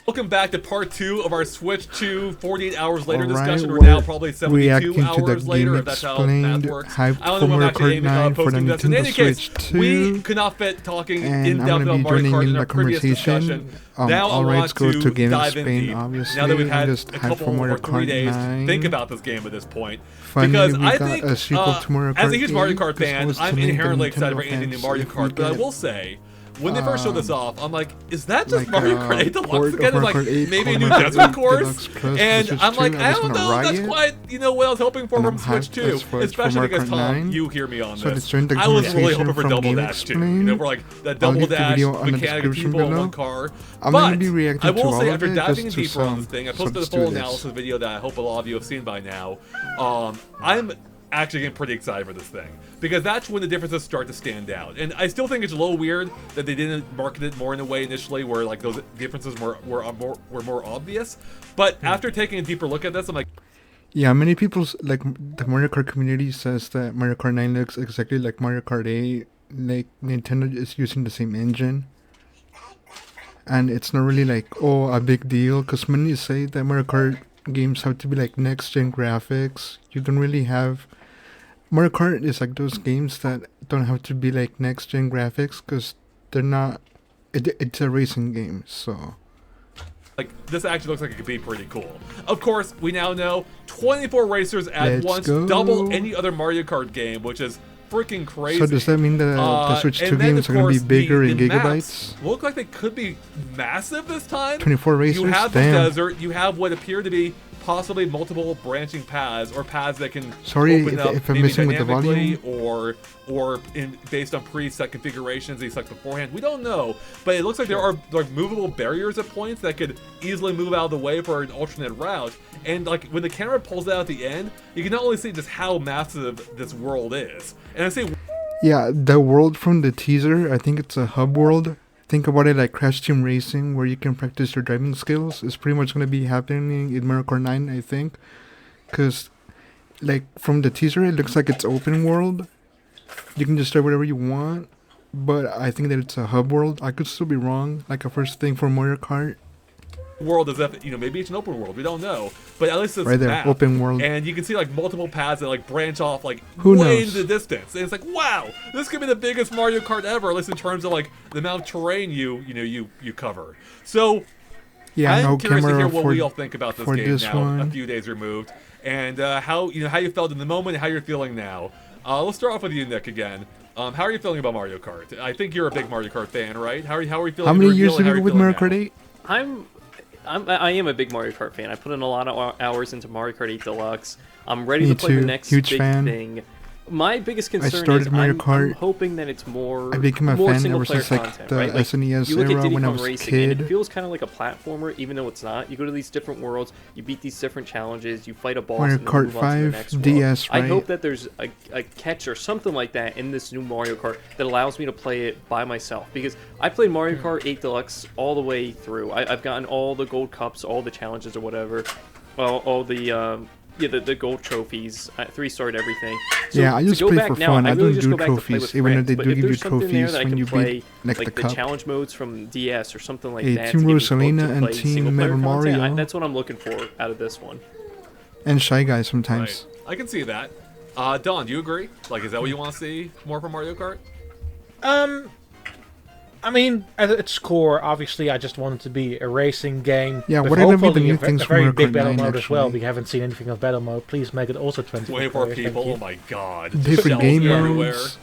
Welcome back to part 2 of our Switch 2 48 hours later discussion. We're now probably 72 hours later, if that's how math works. I don't know when I'm actually posting this. In any case, we could not fit talking in depth about Mario Kart in our previous discussion. Now I want to dive in deep. Now that we've had a couple or 3 days to think about this game at this point. Because I think, as a huge Mario Kart fan, I'm inherently excited for anything new Mario Kart. But I will say, when they first showed this off, I'm like, is that just Mario Kart 8 Deluxe again? And like, maybe a new desert course? And I'm like, I don't know, that's quite, what I was hoping for from Switch 2. Especially because, Tom, you hear me on this. I was really hoping for Double Dash 2. For like, that Double Dash mechanic of people in one car. But, I will say, after diving deeper on this thing, I posted a full analysis video that I hope a lot of you have seen by now. I'm actually getting pretty excited for this thing, because that's when the differences start to stand out. And I still think it's a little weird that they didn't market it more in a way initially where like those differences were more obvious. But after taking a deeper look at this, I'm like, yeah, many people, like the Mario Kart community, says that Mario Kart 9 looks exactly like Mario Kart 8. Like Nintendo is using the same engine, and it's not really like a big deal, because when you say that Mario Kart games have to be like next gen graphics, you don't really have. Mario Kart is like those games that don't have to be like next gen graphics, because they're not. It's a racing game, so. Like, this actually looks like it could be pretty cool. Of course, we now know 24 racers at once, double any other Mario Kart game, which is freaking crazy. So does that mean that the Switch 2 games are going to be bigger in gigabytes? Look like they could be massive this time. 24 racers? You have the desert, you have what appear to be possibly multiple branching paths, or paths that can open up if I'm messing with the volume, or based on preset configurations they select beforehand. We don't know, but it looks like there are like movable barriers at points that could easily move out of the way for an alternate route. And like when the camera pulls out at the end, you can not only see just how massive this world is, and I say, yeah, the world from the teaser, I think it's a hub world. Think about it like Crash Team Racing, where you can practice your driving skills. It's pretty much going to be happening in Mario Kart 9, I think. Because, like, from the teaser, it looks like it's open world. You can just drive whatever you want. But I think that it's a hub world. I could still be wrong. Like a first thing for Mario Kart. World is that, maybe it's an open world, we don't know, but at least it's right there, map. Open world, and you can see like multiple paths that like branch off like Who way knows? into the distance, and it's like, wow, this could be the biggest Mario Kart ever, at least in terms of like the amount of terrain you cover. So yeah, I'm curious to hear what we all think about this game now, a few days removed, and how you felt in the moment and how you're feeling now. Let's start off with you, Nick, again. How are you feeling about Mario Kart? I think you're a big Mario Kart fan, right? How are you feeling? How many years have you been with Mario Kart 8? I am a big Mario Kart fan. I put in a lot of hours into Mario Kart 8 Deluxe. I'm ready to play the next big thing. My biggest concern is I'm hoping that it's more I became a fan ever since like the SNES era when I was a kid. And it feels kind of like a platformer, even though it's not. You go to these different worlds, you beat these different challenges, you fight a boss, Mario and then Kart move on to the next 5 DS, world. I hope that there's a catch or something like that in this new Mario Kart that allows me to play it by myself. Because I played Mario Kart 8 Deluxe all the way through. I've gotten all the gold cups, all the challenges or whatever, all the gold trophies, 3-starred everything. So yeah, I just play for fun. I don't do trophies, even though they do give you trophies when you beat like the cup. Challenge modes from DS or something like that. Team Rosalina and Team Mario. That's what I'm looking for out of this one. And Shy Guy sometimes. Right. I can see that. Don, do you agree? Like, is that what you want to see more from Mario Kart? I mean, at its core, obviously, I just want it to be a racing game. Yeah, with what are the hopefully new things a from very Mario big Kart battle 9, mode as well. actually? We haven't seen anything of battle mode. Please make it also 24 24 players, people? Oh my god. Different game modes.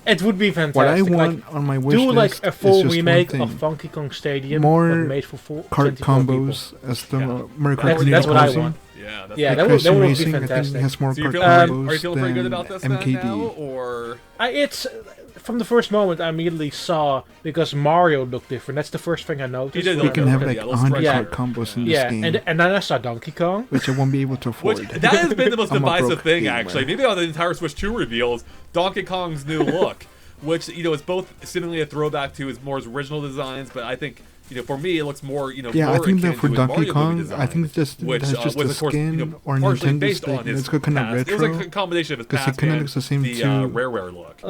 It would be fantastic. What I want on my wish list do like a full remake of Funky Kong Stadium, more made for kart combos as the Mario Kart. That's what I want. Yeah, that would be fantastic. I think has more so kart combos are you feeling pretty good about this MKD. now, or? It's from the first moment I immediately saw, because Mario looked different. That's the first thing I noticed. You can have like 100 kart combos in this game. And then I saw Donkey Kong, which I won't be able to afford. That has been the most divisive thing, actually. Maybe on the entire Switch 2 reveals, Donkey Kong's new look, which is both seemingly a throwback to his original designs, but I think. For me, it looks more, yeah, more I think that akin for to Donkey Mario Kong, design, I think it's just which, that's just was, the of course, skin or partially Nintendo based on thing. his It's kind of past. retro. It was a combination of his past it kind of looks the same the too. Rare look.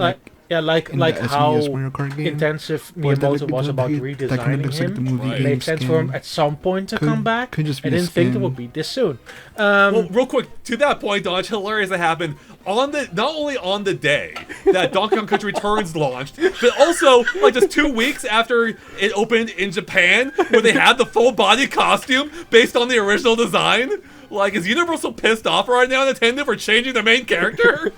Yeah, like how intensive Miyamoto was about redesigning him. Like it made sense for him at some point to come back. I didn't think it would be this soon. Well, real quick, to that point, Don, it's hilarious that happened on the not only on the day that Donkey Kong Country Returns launched, but also like just 2 weeks after it opened in Japan, where they had the full body costume based on the original design. Like, is Universal pissed off right now, Nintendo, for changing their main character?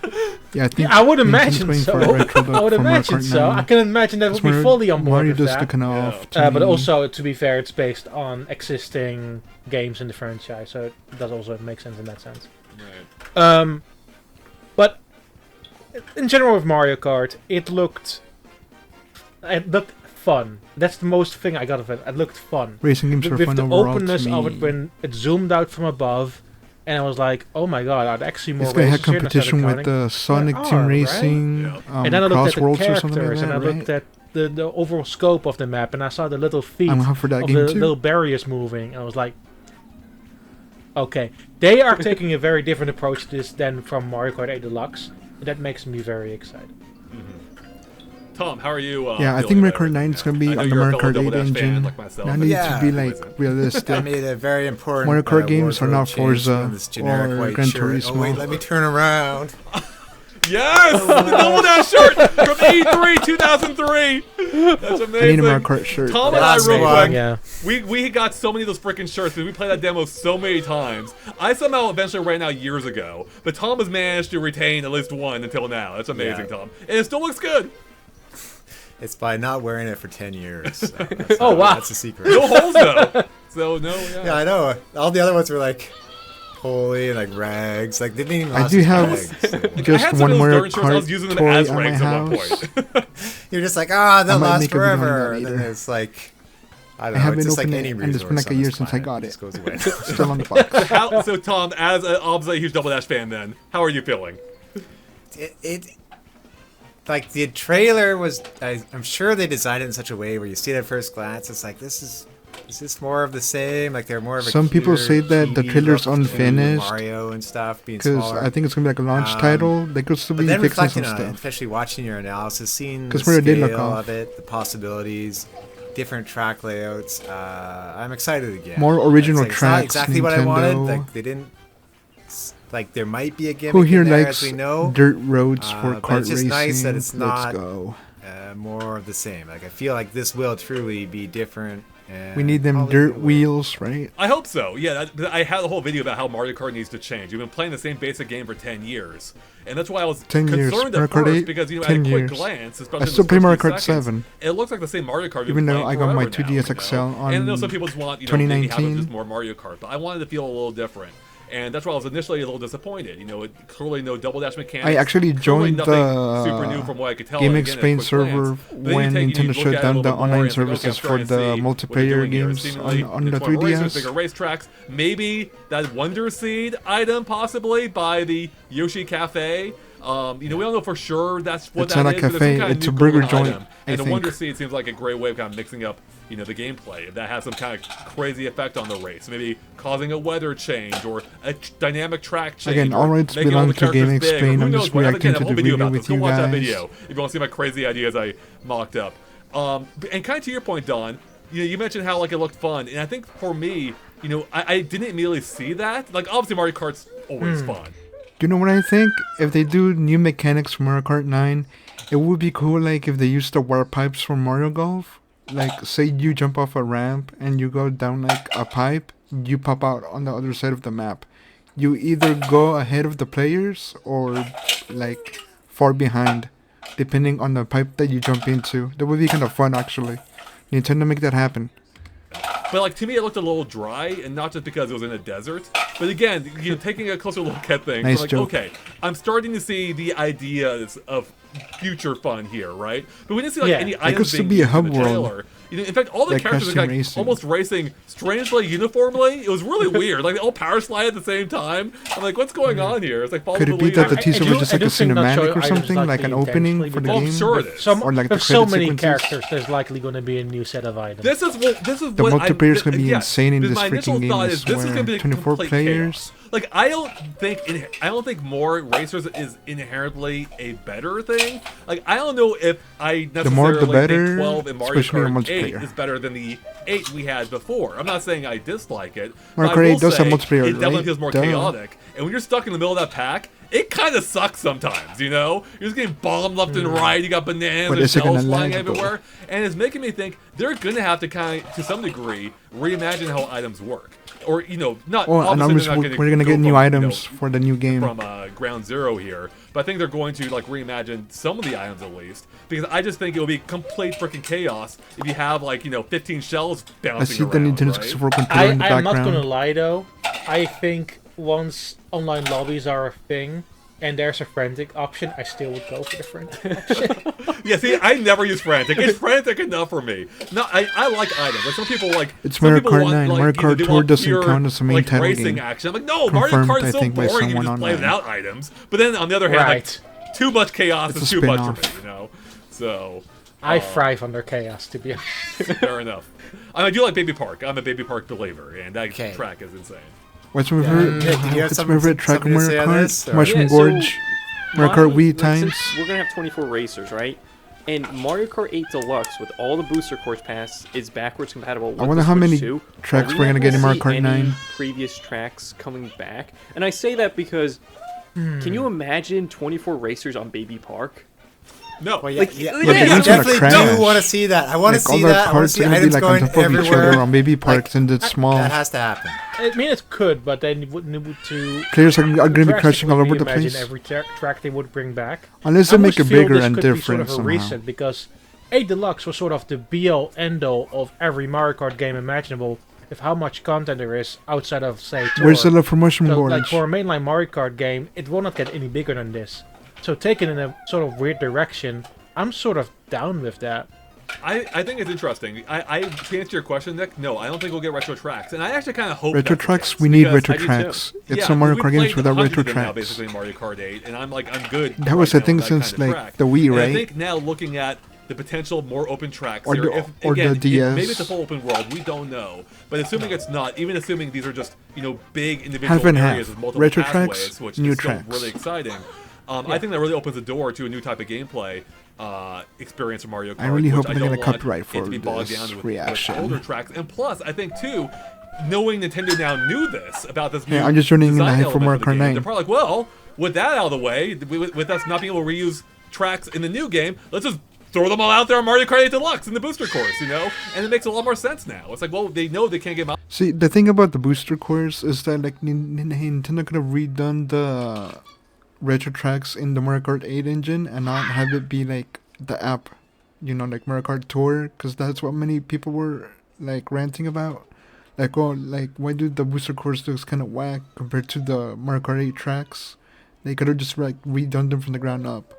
Yeah, I would imagine so. I would imagine so. I can imagine that would be fully on board with that. But also, to be fair, it's based on existing games in the franchise, so it does also make sense in that sense. Right. But in general with Mario Kart, it looked fun. That's the most thing I got of it. It looked fun. Racing games are fun overall. With the openness of it when it zoomed out from above, and I was like, "Oh my god, I'd actually more." It's gonna have competition with the Sonic Team Racing, and then I looked at the characters, and I looked at the overall scope of the map, and I saw the little feet of the little barriers moving, and I was like, "Okay, they are taking a very different approach to this than from Mario Kart 8 Deluxe." And that makes me very excited. Tom, how are you? I think Mario Kart 9 is going to be on the Mario Kart 8 engine. Now needs to be like realistic. I made a very important Mario Kart games are not Forza or Gran Turismo. Oh wait, let me turn around. Yes! The Double Dash shirt from E3 2003! That's amazing. I need a Mario Kart shirt. Tom and I, real quick, we got so many of those freaking shirts because we played that demo so many times. I somehow eventually ran out years ago, but Tom has managed to retain at least one until now. That's amazing, Tom. And it still looks good. It's by not wearing it for 10 years. Oh, wow. That's a secret. No holes, though. So, no, Yeah, I know. All the other ones were like holy and like rags. Like, they didn't even I do have just one Mario Kart I was using them as rags at one point. You're just like, they'll last forever. And then it's like, I don't know. It's just like any resource. And it's been like a year since I got it. Just goes away. Still on the box. So, Tom, as obviously a huge Double Dash fan then, how are you feeling? Like, the trailer was, I'm sure they designed it in such a way where you see it at first glance, it's like, is this more of the same? Like, they're more of a Some people say that the trailer's unfinished. Mario and stuff being smaller. Because I think it's going to be like a launch title. They could still be fixing some stuff. Especially watching your analysis, seeing the scale of it, the possibilities, different track layouts. I'm excited again. More original tracks, exactly Nintendo. What I wanted. Like, they didn't... Like, there might be a gimmick Who here in there, likes as we know. dirt roads for kart it's just racing? Nice that it's not Let's go. More of the same. Like, I feel like this will truly be different. We need them dirt wheels, right? I hope so. Yeah, I had a whole video about how Mario Kart needs to change. We've been playing the same basic game for 10 years. And that's why I was concerned at first, because at a quick glance, especially I still play Mario Kart 7. It looks like the same Mario Kart. Even though I got my 2DS XL on and I know some people just want, maybe have just more Mario Kart, but I wanted to feel a little different. And that's why I was initially a little disappointed. Clearly no Double Dash mechanics. I actually joined the super new from what I could tell. GameXplain server when Nintendo shut down the online services for the multiplayer games on the 3DS. Bigger racetracks. Maybe that Wonder Seed item possibly by the Yoshi Cafe. We don't know for sure that's what that is. It's not a cafe, it's a burger joint. And the Wonder Seed seems like a great way of kind of mixing up, the gameplay. If that has some kind of crazy effect on the race, maybe causing a weather change or a dynamic track change. Again, all rights belong to GameXplain. I'm just reacting to the video with you guys. Go watch that guys. video if you want to see my crazy ideas I mocked up. And kind of to your point, Don, you mentioned how it looked fun, and I think for me, I didn't immediately see that. Like, obviously Mario Kart's always fun. You know what I think? If they do new mechanics for Mario Kart 9, it would be cool, like, if they use the water pipes from Mario Golf. Like, say you jump off a ramp and you go down, like, a pipe, you pop out on the other side of the map. You either go ahead of the players or, like, far behind, depending on the pipe that you jump into. That would be kind of fun, actually. Nintendo, make that happen. But to me, it looked a little dry, and not just because it was in a desert. But again, taking a closer look at things, nice joke. Okay, I'm starting to see the ideas of future fun here, right? But we didn't see any items being used in the trailer. In fact, all the characters are almost racing strangely uniformly. It was really weird. Like, they all power slide at the same time. I'm like, what's going on here? It's like, follow Could the it be lead. that the teaser was just like a cinematic or something? Like an opening for the game? Sure it is. Or like the so many sequences? characters, there's likely going to be a new set of items. This is the multiplayer is going to be insane in this freaking game. This is 24 players. like I don't think more racers is inherently a better thing. Like I don't know if I necessarily think 12 in Mario Kart 8 is better than the 8 we had before. I'm not saying I dislike it. Mario Kart 8 does have multiplayer. It definitely feels more chaotic. And when you're stuck in the middle of that pack, it kind of sucks sometimes, you know? You're just getting bombed left and right, you got bananas and shells flying everywhere, and it's making me think they're going to have to kind of, to some degree, reimagine how items work. Or, you know, not... Oh, and we're going to get new items for the new game. From ground zero here, but I think they're going to, like, reimagine some of the items at least, because I just think it'll be complete freaking chaos if you have, like, you know, 15 shells bouncing around, the Nintendo 64 controller in the background. I'm not going to lie, though. I think once online lobbies are a thing and there's a frantic option, I still would go for the frantic option. Yeah, see, I never use frantic. It's frantic enough for me. No, I like items. Like some people like. It's Mario Kart 9. Mario Kart Tour doesn't count as a main title racing game. Action. I'm like, no, Mario Kart is so boring. You just play without items. But then on the other hand, like, too much chaos is too much for me. You know, so. I thrive under chaos, to be honest. Fair enough. I do like Baby Park. I'm a Baby Park believer, and that track is insane. What's my favorite track of Mario Kart? Mushroom Gorge, Mario Kart Wii times. We're gonna have 24 racers, right? And Mario Kart 8 Deluxe with all the booster course pass is backwards compatible with I wonder how many tracks we're gonna get in Mario Kart 9. Previous tracks coming back, and I say that because can you imagine 24 racers on Baby Park? No, well, I definitely do want to see that. I want to see that. I want to see items going everywhere on Baby Parks and it's small. That has to happen. I mean, it could, but they would need to. Players are going to be crashing all over the place. Every track they would bring back, unless they make it bigger and different somehow. Reset because 8 Deluxe was sort of the be-all, end-all of every Mario Kart game imaginable. If how much content there is outside of say. Tour. Where's the love for Mushroom Gorge? Like for a mainline Mario Kart game, it will not get any bigger than this. So taken in a sort of weird direction, I'm sort of down with that. I think it's interesting. To answer your question, Nick, no, I don't think we'll get retro tracks, and I actually kind of hope retro tracks. We need retro tracks. It's some Mario Kart games without retro tracks. Now, basically Mario Kart 8, and I'm good. That was I think since like the Wii, right? And I think now looking at the potential more open tracks or here, the DS. Maybe it's a full open world. We don't know, but assuming it's not, even assuming these are just big individual areas with multiple retro pathways, tracks, which new is still tracks. really exciting. I think that really opens the door to a new type of gameplay experience for Mario Kart. I really hope they're going to copyright for this reaction. With older tracks, and plus, I think too, knowing Nintendo now knew this about this. Yeah, I'm just running in the head for Mario Kart 9. They're probably like, well, with that out of the way, with us not being able to reuse tracks in the new game, let's just throw them all out there on Mario Kart 8 Deluxe in the booster course, and it makes a lot more sense now. It's like, well, they know they can't get them out. See, the thing about the booster course is that like Nintendo could have redone the retro tracks in the Mario Kart 8 engine and not have it be like the app, like Mario Kart Tour, because that's what many people were like ranting about. Like, oh, like why do the booster course looks kind of whack compared to the Mario Kart 8 tracks? They could have just like redone them from the ground up.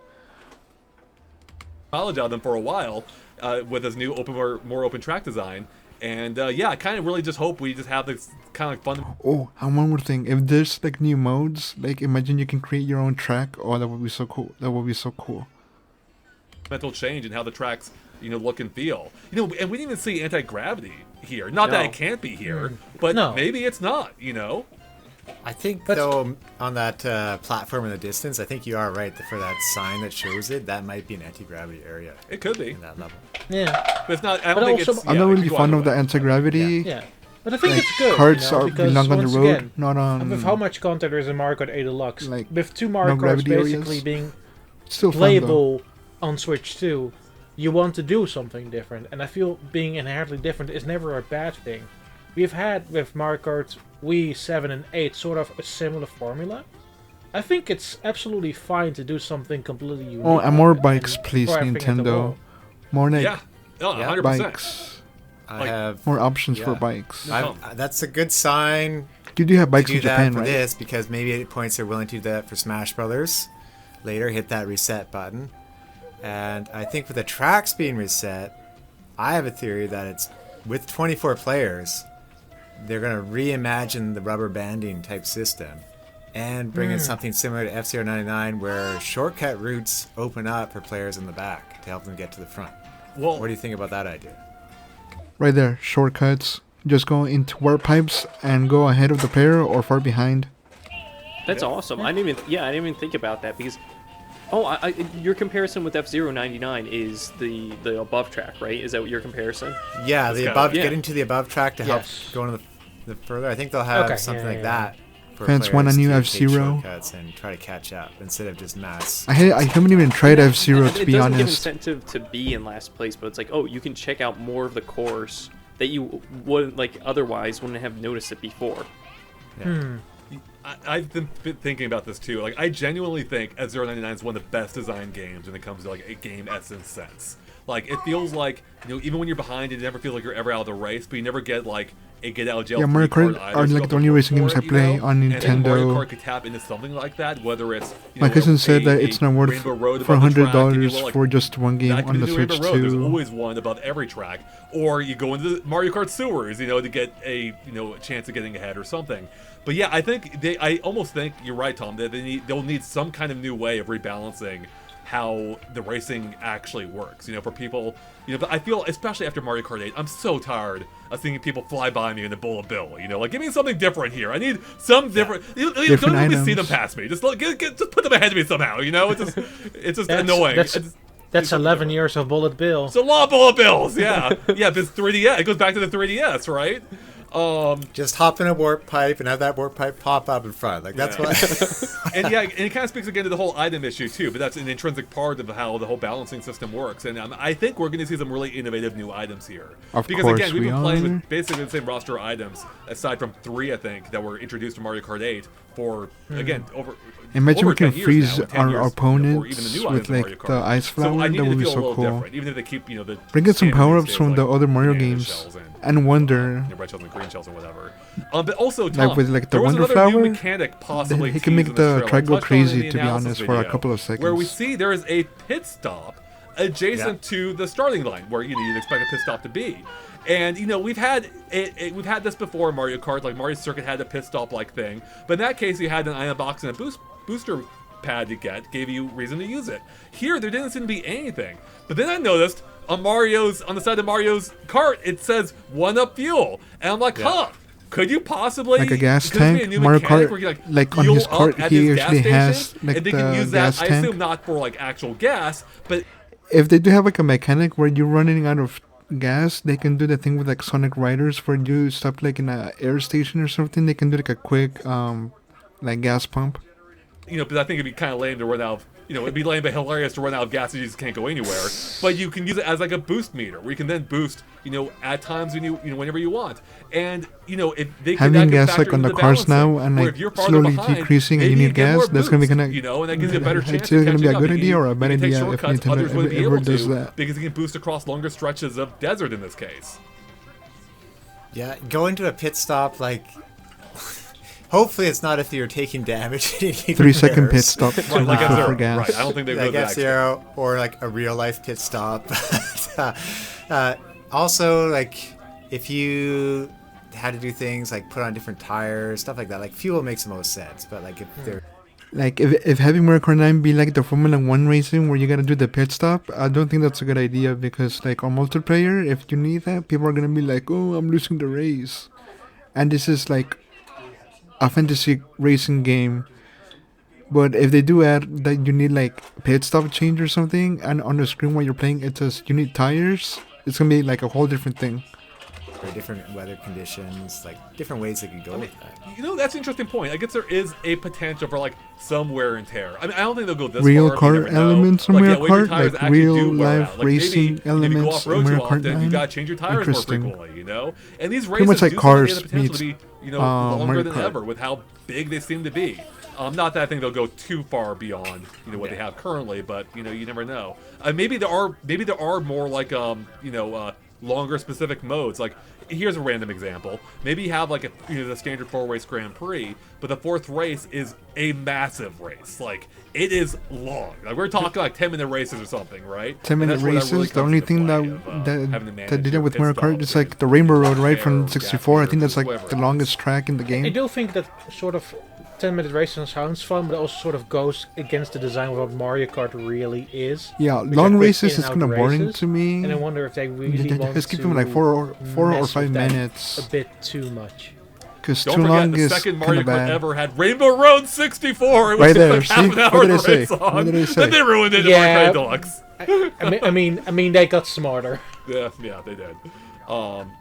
Knowledge of them for a while with this new more open track design. And I kind of really just hope we just have this kind of fun. Oh, and one more thing. If there's like new modes, like imagine you can create your own track. Oh, that would be so cool. That would be so cool. Mental change in how the tracks, look and feel. And we didn't even see anti-gravity here. Not that it can't be here, but maybe it's not, I think, though, on that platform in the distance, I think you are right. For that sign that shows it, that might be an anti-gravity area. It could be. In that level. Yeah. But it's not, I don't think it's... I'm not really fond of the anti-gravity. Yeah. But I think it's good. Carts belong on the road, again, not on... With how much content there is in Mario Kart 8 Deluxe, like, with 2 Mario Karts basically being playable on Switch 2, you want to do something different. And I feel being inherently different is never a bad thing. We've had, with Mario Kart Wii 7 and 8, sort of a similar formula. I think it's absolutely fine to do something completely unique. Oh, and more bikes, please, Nintendo. More like 100%. Bikes. I have more options for bikes. That's a good sign. You do have bikes in Japan, for right? This because maybe 8 points are willing to do that for Smash Brothers. Later, hit that reset button. And I think with the tracks being reset, I have a theory that it's with 24 players. They're going to reimagine the rubber banding type system and bring in something similar to F-Zero 99 where shortcut routes open up for players in the back to help them get to the front. Well, what do you think about that idea? Right there, shortcuts. Just go into warp pipes and go ahead of the player or far behind. That's awesome. I didn't even think about that because, your comparison with F-Zero 99 is the above track, right? Is that what your comparison? Yeah, getting to the above track to help go into the further. I think they'll have something like that. Fans want a new F-Zero and try to catch up instead of just mass. I haven't even tried F-Zero, to be honest. It doesn't give incentive to be in last place, but it's like, you can check out more of the course that you wouldn't otherwise wouldn't have noticed it before. Yeah. I've been thinking about this too. Like, I genuinely think F-Zero 99 is one of the best designed games when it comes to like a game essence sense. Like, it feels like, even when you're behind, it never feels like you're ever out of the race, but you never get like a get out of jail free Mario card Kart either. are like the only racing games I play on Nintendo. And Mario Kart could tap into something like that, whether it's my cousin said that it's not worth for $100 for just one game on the Switch 2. There's always one above every track, or you go into the Mario Kart sewers, to get a chance of getting ahead or something. But yeah, I almost think you're right, Tom, that they'll need some kind of new way of rebalancing how the racing actually works, for people, but I feel, especially after Mario Kart 8, I'm so tired of seeing people fly by me in a Bullet Bill, like, give me something different here. I need some different, different don't let me items. see them pass me. Just put them ahead of me somehow, it's just annoying. That's 11 years of Bullet Bill. It's a lot of Bullet Bills, yeah. Yeah, but it's 3DS, it goes back to the 3DS, right? Just hop in a warp pipe and have that warp pipe pop up in front. Like, that's what. And it kind of speaks again to the whole item issue too. But that's an intrinsic part of how the whole balancing system works. And I think we're going to see some really innovative new items here. Because again, we've been playing with basically the same roster of items, aside from 3, I think, that were introduced to Mario Kart 8 for again over. Imagine we can freeze our opponents with like the ice flower. That would be so cool. Even if they keep bring in some power-ups from the other Mario games and Wonder. Red shells and green shells or whatever. But also, Tom, like with like the Wonder Flower, he can make the track go crazy. To be honest, for a couple of seconds. Where we see there is a pit stop adjacent to the starting line, where you'd expect a pit stop to be. And we've had this before in Mario Kart. Like Mario Circuit had a pit stop like thing, but in that case you had an item box and a booster pad to get, gave you reason to use it. Here there didn't seem to be anything. But then I noticed on the side of Mario's cart it says 1-up fuel, and I'm like, could you possibly like a gas tank? Mario Kart, like on his cart, he actually has like the gas tank. I assume not for like actual gas, but if they do have like a mechanic where you're running out of gas, they can do the thing with like Sonic Riders where you stop like in a air station or something. They can do like a quick like gas pump. But I think it'd be kind of lame to run out of, it'd be lame but hilarious to run out of gas and you just can't go anywhere. But you can use it as like a boost meter where you can then boost, at times when whenever you want. And, if they having gas like on the cars now and like slowly decreasing and you need gas, that's going to be kind of, and that gives you a better chance. It's going to be a good idea or a bad idea if Nintendo ever does that. Because you can boost across longer stretches of desert in this case. Yeah, go into a pit stop like... Hopefully it's not if you're taking damage. 3-second pit stop for gas. Right, I don't think they like F-Zero or like a real life pit stop. Also, like if you had to do things like put on different tires, stuff like that, like fuel makes the most sense. But like if they're like if having Mario Kart 9 be like the Formula 1 racing where you gotta do the pit stop, I don't think that's a good idea because like on multiplayer, if you need that, people are gonna be like, oh, I'm losing the race, and this is like a fantasy racing game. But if they do add that you need like pit stop change or something, and on the screen while you're playing it says you need tires, it's gonna be like a whole different thing. For different weather conditions, like different ways they could go with that. That's an interesting point. I guess there is a potential for like some wear and tear. I mean, I don't think they'll go this real far. Car elements in Mario Kart, like real life racing elements in Mario Kart 9. You gotta change your tires more frequently, And these races pretty much like Cars have the potential to be, longer than ever with how big they seem to be. Not that I think they'll go too far beyond what they have currently, but you never know. Maybe there are more like longer specific modes. Like here's a random example. Maybe you have like the standard 4-race Grand Prix, but the 4th race is a massive race. Like it is long. Like we're talking like 10-minute races or something, right? 10-minute races. Really the only thing that did it with Mario Kart is like the Rainbow Road, right, from 64. I think that's like the longest track in the game. I do think that sort of 10-minute racing sounds fun, but it also sort of goes against the design of what Mario Kart really is. Yeah, long races is kind of boring to me. And I wonder if they really want to keep them like 4 or 5 minutes. A bit too much. Because Don't too forget, long the is second kind Mario of Kart bad. ever had Rainbow Road 64. It was Right there, like half see? an hour What did I to say? race on. What did I say? Then they ruined it in Yeah. Mario Kart Deluxe. I mean, they got smarter. Yeah, they did.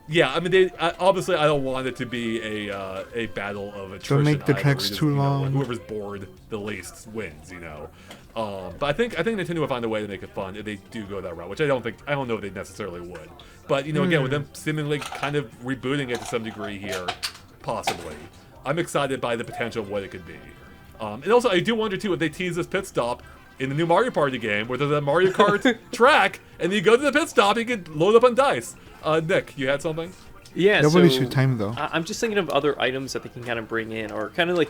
Yeah, I mean, obviously, I don't want it to be a battle of attrition. Don't make the either. tracks Just, too you know, long. like, whoever's bored the least wins, you know. But I think Nintendo will find a way to make it fun if they do go that route, which I don't know if they necessarily would. But you know, again, with them seemingly kind of rebooting it to some degree here, possibly, I'm excited by the potential of what it could be. And also, I do wonder too if they tease this pit stop in the new Mario Party game, where there's a Mario Kart track, and you go to the pit stop, you can load up on dice. Nick, you had something? Yeah, Nobody so should time though. I'm just thinking of other items that they can kind of bring in, or kind of like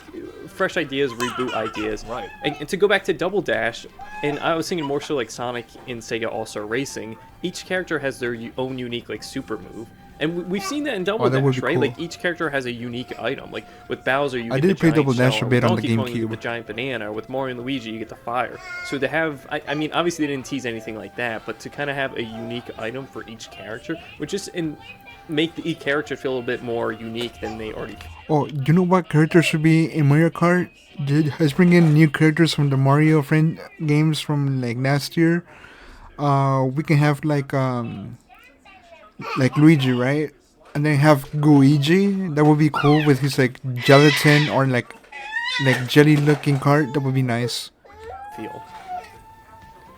fresh ideas, reboot ideas. Right. And to go back to Double Dash, and I was thinking more so like Sonic in Sega All-Star Racing, each character has their own unique like super move. And we've seen that in Double Dash, right? Cool. Like each character has a unique item. Like with Bowser, you I get did the play giant Double Dash shell, a bit with on the Donkey Kong, you get GameCube. the giant banana. With Mario and Luigi, you get the fire. So to have, I mean, obviously they didn't tease anything like that, but to kind of have a unique item for each character, which is make each character feel a little bit more unique than they already. Oh, you know what characters should be in Mario Kart? Let's bring in new characters from the Mario friend games from like last year. We can have like Luigi, right? And then have Luigi. That would be cool with his like gelatin or like jelly looking cart. That would be nice. Feel.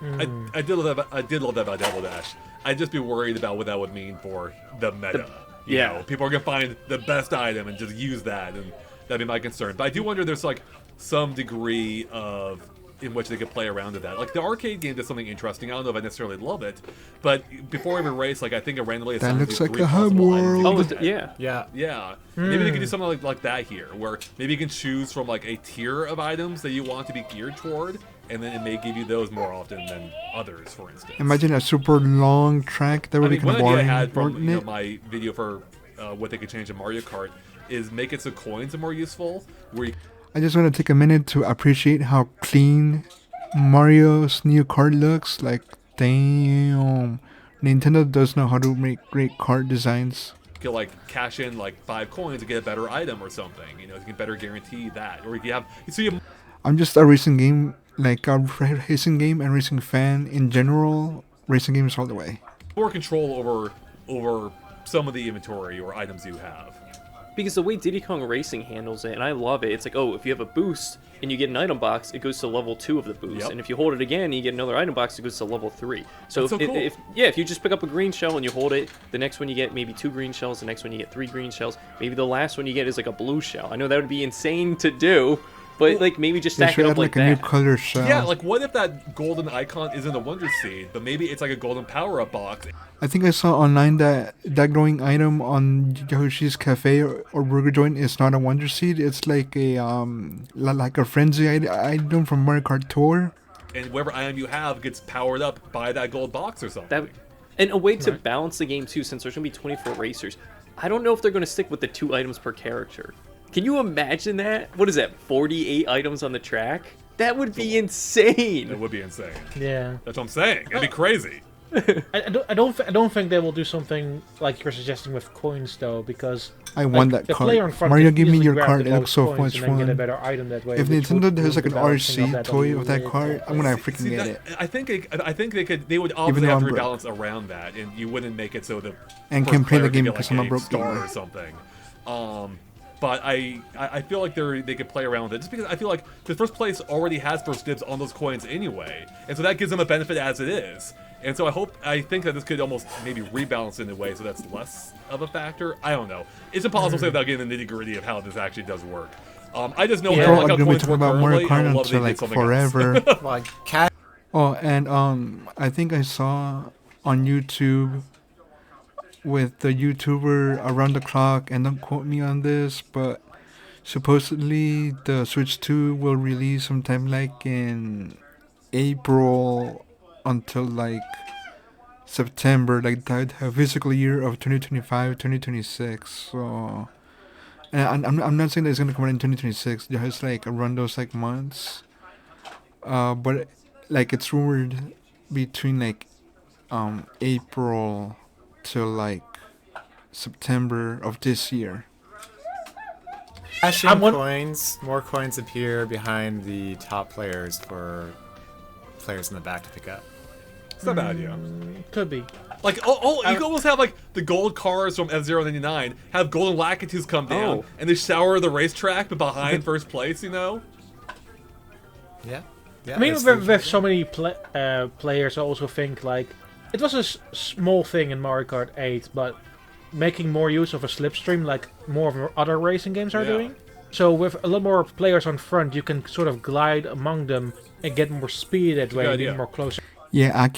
I did love that about Double Dash. I'd just be worried about what that would mean for the meta. You know, people are gonna find the best item and just use that, and that'd be my concern. But I do wonder if there's like some degree of in which they could play around with that. Like the arcade game did something interesting. I don't know if I necessarily love it, but before every race, like I think it randomly That assigns looks you like 3 a hub possible items you world. can get. Yeah. Maybe they could do something like that here, where maybe you can choose from like a tier of items that you want to be geared toward, and then it may give you those more often than others, for instance. Imagine a super long track. That would be kind of one idea boring. I had from wouldn't it? my video for what they could change in Mario Kart is make it so coins are more useful, where you I just want to take a minute to appreciate how clean Mario's new card looks. Like, damn. Nintendo does know how to make great card designs. can like cash in like 5 coins and get a better item or something. You know, you can better guarantee that. Or you have I'm just a racing game, like a racing game and racing fan in general. Racing games all the way. more control over some of the inventory or items you have. Because the way Diddy Kong Racing handles it, and I love it, it's like, oh, if you have a boost and you get an item box, it goes to level 2 of the boost. Yep. And if you hold it again and you get another item box, it goes to level 3. So, That's so cool. if you just pick up a green shell and you hold it, the next one you get maybe 2 green shells, the next one you get 3 green shells, maybe the last one you get is like a blue shell. I know that would be insane to do, but like maybe just They stack should it add up like like a new that. color shell. Yeah, like what if that golden icon isn't a Wonder Seed, but maybe it's like a golden power-up box. I think I saw online that glowing item on Yoshi's Cafe or Burger Joint is not a Wonder Seed. It's like a like a frenzy item from Mario Kart Tour. And whatever item you have gets powered up by that gold box or something. And a way to balance the game too, since there's gonna be 24 racers. I don't know if they're gonna stick with the 2 items per character. Can you imagine that? What is that? 48 items on the track? That would be insane. It would be insane. Yeah. That's what I'm saying. It'd be crazy. I don't think they will do something like you're suggesting with coins though, because I want like, that the card. player in front Mario, can give me easily your grab card. the It looks most so coins much and then get a fun. better item that way. If which Nintendo would has like an balancing of RC that toy of that little card, bit. I'm gonna freaking See, get that, it. I think they would Even obviously though have to I'm broke. rebalance around that, and you wouldn't make it so the And first can play the player game could get, because like, I'm a broke star gamer. or something. But I feel like they could play around with it just because I feel like the first place already has first dibs on those coins anyway, and so that gives them a benefit as it is. And so I think that this could almost maybe rebalance in a way so that's less of a factor. I don't know. It's impossible to say without getting the nitty gritty of how this actually does work. I just know We're how, all like, how gonna be coins talking work about Mario currently, and I Kart love until they did like something else. forever. Like cat. Oh, and I think I saw on YouTube with the YouTuber Around the Clock, and don't quote me on this, but supposedly the Switch 2 will release sometime like in April until like September, like the physical year of 2025, 2026. So, and I'm not saying that it's gonna come out in 2026. Just like around those like months. But like it's rumored between like April to like September of this year. Cashing coins, more coins appear behind the top players for players in the back to pick up. It's not a bad idea. Could be. Like, you can almost have, like, the gold cars from F-099 have golden Lakitus come down, and they shower the racetrack, but behind first place, you know? Yeah. I mean, with so many players, I also think, like, it was a small thing in Mario Kart 8, but making more use of a slipstream, like more of other racing games are doing. So with a lot more players on front, you can sort of glide among them and get more speed that way, and get more closer. Yeah, I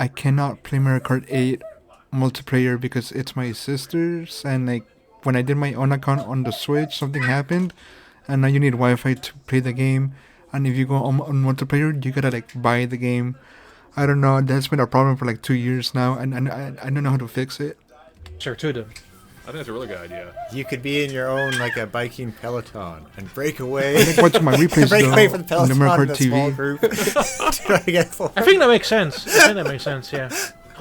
cannot play Mario Kart 8 multiplayer because it's my sister's, and like when I did my own account on the Switch, something happened, and now you need Wi-Fi to play the game. And if you go on multiplayer, you gotta like buy the game. I don't know. That's been a problem for like 2 years now, and I don't know how to fix it. Sure, to them. I think that's a really good idea. You could be in your own like a biking peloton and break away. I think watching my replays break away from the peloton on the Mario Kart in a small TV. group. Try to get full. I think that makes sense. Yeah.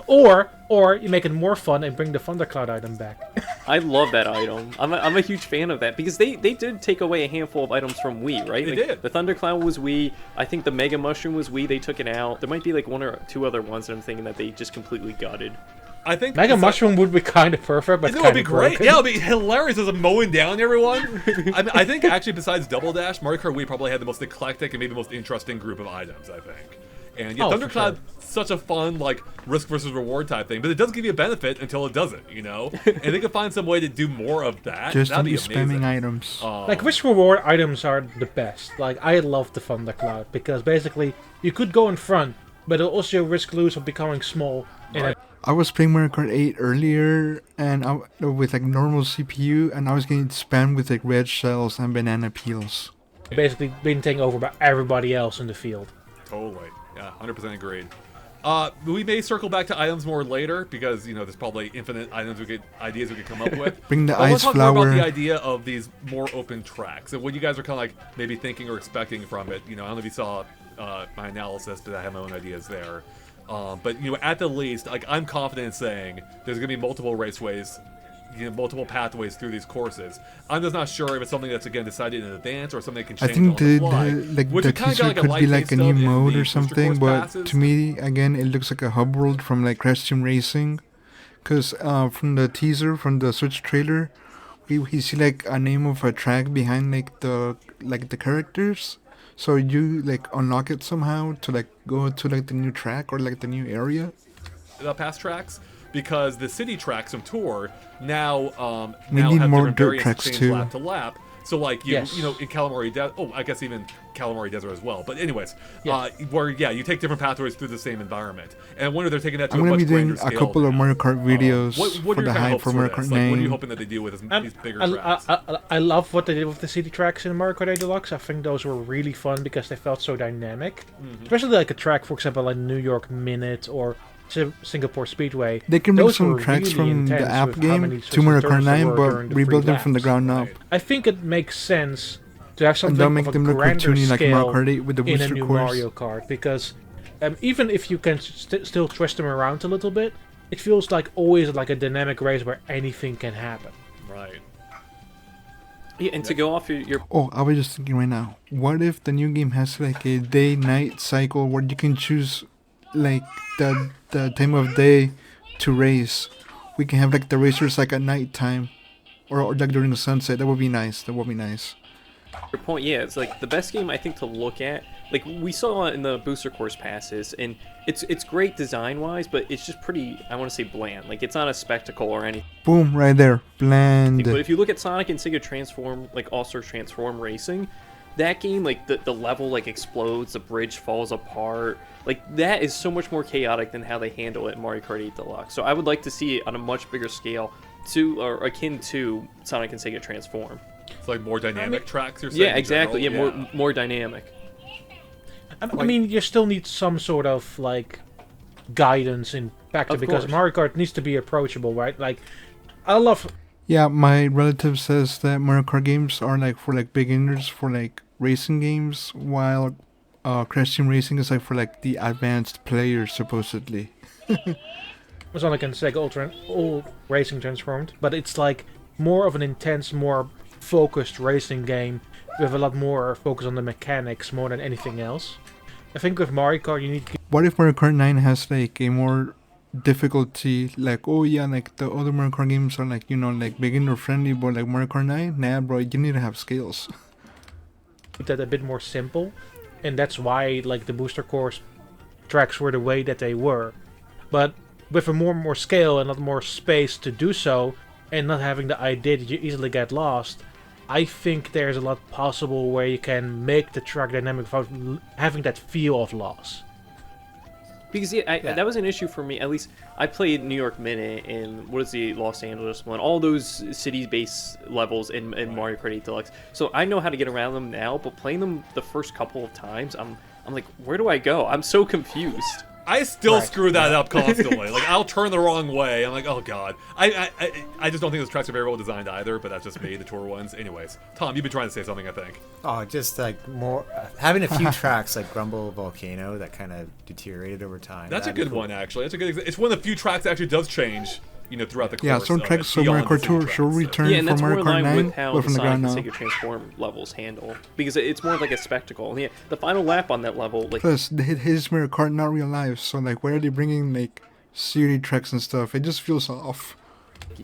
Or you make it more fun and bring the Thundercloud item back. I love that item. I'm a huge fan of that because they did take away a handful of items from Wii, right? They like, did. The Thundercloud was Wii. I think the Mega Mushroom was Wii. They took it out. There might be like one or two other ones that I'm thinking that they just completely gutted. I think Mega Mushroom would be kind of perfect, but it would be great. Yeah, it would be hilarious as a mowing down everyone. I think actually besides Double Dash, Mario Kart Wii probably had the most eclectic and maybe the most interesting group of items, I think. And yeah, Thundercloud, such a fun like risk versus reward type thing, but it does give you a benefit until it doesn't, you know. And they can find some way to do more of that. Just that'd don't be be spamming items. Like which reward items are the best? Like I love the Thundercloud because basically you could go in front, but it'll also risk lose of becoming small. Right. I was playing Mario Kart 8 earlier, and with like normal CPU, and I was getting spammed with like red shells and banana peels. Basically being taken over by everybody else in the field. Totally. Yeah, 100% agreed. We may circle back to items more later because, you know, there's probably infinite ideas we could come up with. Bring the but ice let's talk flower. more about the idea of these more open tracks and what you guys are kind of like maybe thinking or expecting from it. You know, I don't know if you saw my analysis, but I have my own ideas there. But, you know, at the least, like, I'm confident in saying there's going to be multiple raceways, you know, multiple pathways through these courses. I'm just not sure if it's something that's, again, decided in advance or something that can change I think on the fly. the teaser could be like a new mode or something, but to me, again, it looks like a hub world from like Crash Team Racing. Because from the teaser, from the Switch trailer, we see like a name of a track behind like the characters. So you like unlock it somehow to like go to like the new track or like the new area. The past tracks, because the city tracks from Tour now We now need have more different dirt variants tracks change too. lap to lap. So like you Yes. you know in Calamari Desert, I guess even Calamari Desert as well. But anyways, Yes. where you take different pathways through the same environment. And I wonder if they're taking that to I'm a gonna much be doing grander a scale couple of now. Mario Kart videos What for are the your kind of hype hopes for for Mario this? Kart Like, what are you 9. hoping that they do with these bigger tracks? I love what they did with the city tracks in Mario Kart 8 Deluxe. I think those were really fun because they felt so dynamic. Especially like a track, for example, like New York Minute or Singapore Speedway. They can bring Those some were tracks really from the intense app with how many game twists to Mario and Kart turns there 9, were but during the rebuild free them from the laps. ground up. I think it makes sense to have something And don't of make a them look grander cartoony like Mario scale Kart 8 with the in a booster new course. Mario Kart because even if you can still twist them around a little bit, it feels like always like a dynamic race where anything can happen. Right. Yeah, and to go off your Oh, I was just thinking right now, what if the new game has like a day-night cycle where you can choose like the time of day to race? We can have like the racers like at night time or like during the sunset. That would be nice. your point, yeah, it's like the best game I think to look at. Like we saw in the booster course passes, and it's great design wise, but it's just pretty, I want to say, bland. Like it's not a spectacle or anything. Boom, right there. Bland. But if you look at Sonic and Sega Transform, like All-Star Transform Racing, that game, like the level like explodes, the bridge falls apart. Like that is so much more chaotic than how they handle it in Mario Kart 8 Deluxe. So I would like to see it on a much bigger scale, or akin to Sonic and Sega Transform. It's like more dynamic tracks. You're saying? Yeah, exactly. General? Yeah, more dynamic. I mean, you still need some sort of like guidance in back to Of because course. Mario Kart needs to be approachable, right? Like, I love. Yeah, my relative says that Mario Kart games are like for like beginners for like racing games, while Crash Team Racing is like for like the advanced players supposedly. Sonic and Sega all racing transformed, but it's like more of an intense, more focused racing game with a lot more focus on the mechanics more than anything else. I think with Mario Kart you need to... What if Mario Kart 9 has like a more difficulty, like, oh yeah, like the other Mario Kart games are like, you know, like beginner friendly, but like Mario Kart 9, nah bro, you need to have skills. That a bit more simple, and that's why like the booster course tracks were the way that they were. But with a more scale and a lot more space to do so, and not having the idea that you easily get lost, I think there's a lot possible where you can make the track dynamic without having that feel of loss. Because that was an issue for me. At least I played New York Minute and what is the Los Angeles one? All those city-based levels in Mario Kart 8 Deluxe. So I know how to get around them now. But playing them the first couple of times, I'm like, where do I go? I'm so confused. I still screw that up constantly. Like, I'll turn the wrong way. I'm like, oh god. I just don't think those tracks are very well designed either. But that's just me, the tour ones. Anyways, Tom, you've been trying to say something, I think. Oh, just like more having a few tracks like Grumble Volcano that kind of deteriorated over time. That's a good one, actually. That's a good. It's one of the few tracks that actually does change. You know, throughout the course. Yeah, some tracks from Mario Kart Tour should return from Mario Kart 9, but from the ground up. Sega Transform levels handle, because it's more like a spectacle. And yeah, the final lap on that level, like, plus his Mario Kart not real life, so like why are they bringing like CD tracks and stuff? It just feels off.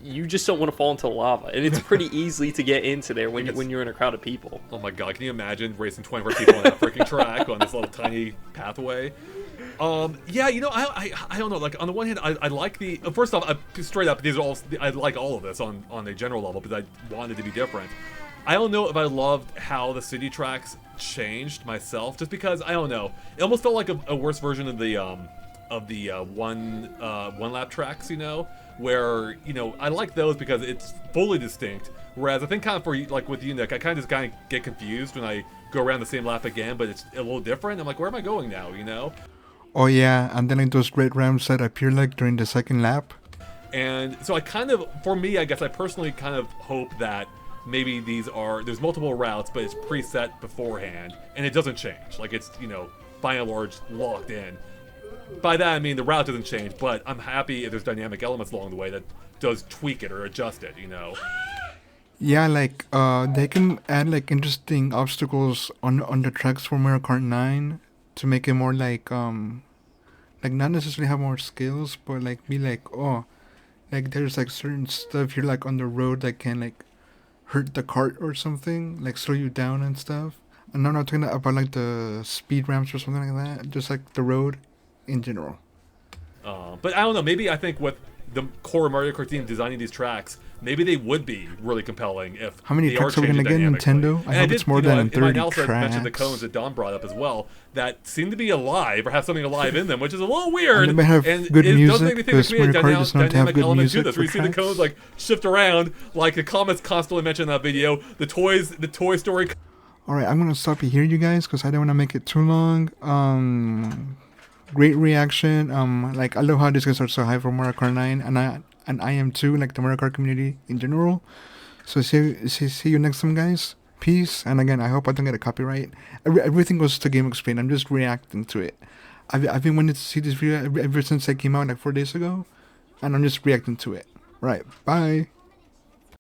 You just don't want to fall into lava, and it's pretty easy to get into there when you're in a crowd of people. Oh my god, can you imagine racing 24 people on that freaking track on this little tiny pathway? Yeah, you know, I don't know. Like, on the one hand, I like the... First off, straight up, these are all... I like all of this on a general level, because I wanted to be different. I don't know if I loved how the city tracks changed myself, just because, I don't know. It almost felt like a worse version of the one lap tracks, you know? Where, you know, I like those because it's fully distinct. Whereas I think kind of for, like, with you, Nick, I kind of get confused when I go around the same lap again, but it's a little different. I'm like, where am I going now, you know? Oh yeah, and then like those red ramps that appear like during the second lap. And so I kind of, for me, I guess I personally kind of hope that maybe there's multiple routes, but it's preset beforehand, and it doesn't change. Like, it's, you know, by and large, locked in. By that I mean the route doesn't change, but I'm happy if there's dynamic elements along the way that does tweak it or adjust it, you know? Yeah, like, they can add like interesting obstacles on the tracks for Mario Kart 9 to make it more like not necessarily have more skills, but like be like, oh, like there's like certain stuff here like on the road that can like hurt the cart or something, like slow you down and stuff. And I'm not talking about like the speed ramps or something like that, just like the road in general. But I don't know, maybe I think with the core Mario Kart team designing these tracks, maybe they would be really compelling if how many tracks are we gonna get, Nintendo? I hope it's more than 30 tracks. I mentioned the cones that Don brought up as well that seem to be alive or have something alive in them, which is a little weird. And they may have good music, because Mario Kart does not have good music to this, where you see the cones like shift around, like the comments constantly mentioned in that video. The Toy Story. All right, I'm gonna stop you here, you guys, because I don't want to make it too long. Great reaction. Like, I love how these guys are so high for Mario Kart 9, and I am too, like the Mario Kart community in general. So see you next time, guys. Peace. And again, I hope I don't get a copyright. Everything goes to GameXplain. I'm just reacting to it. I've been wanting to see this video ever since it came out like 4 days ago, and I'm just reacting to it. Right. Bye.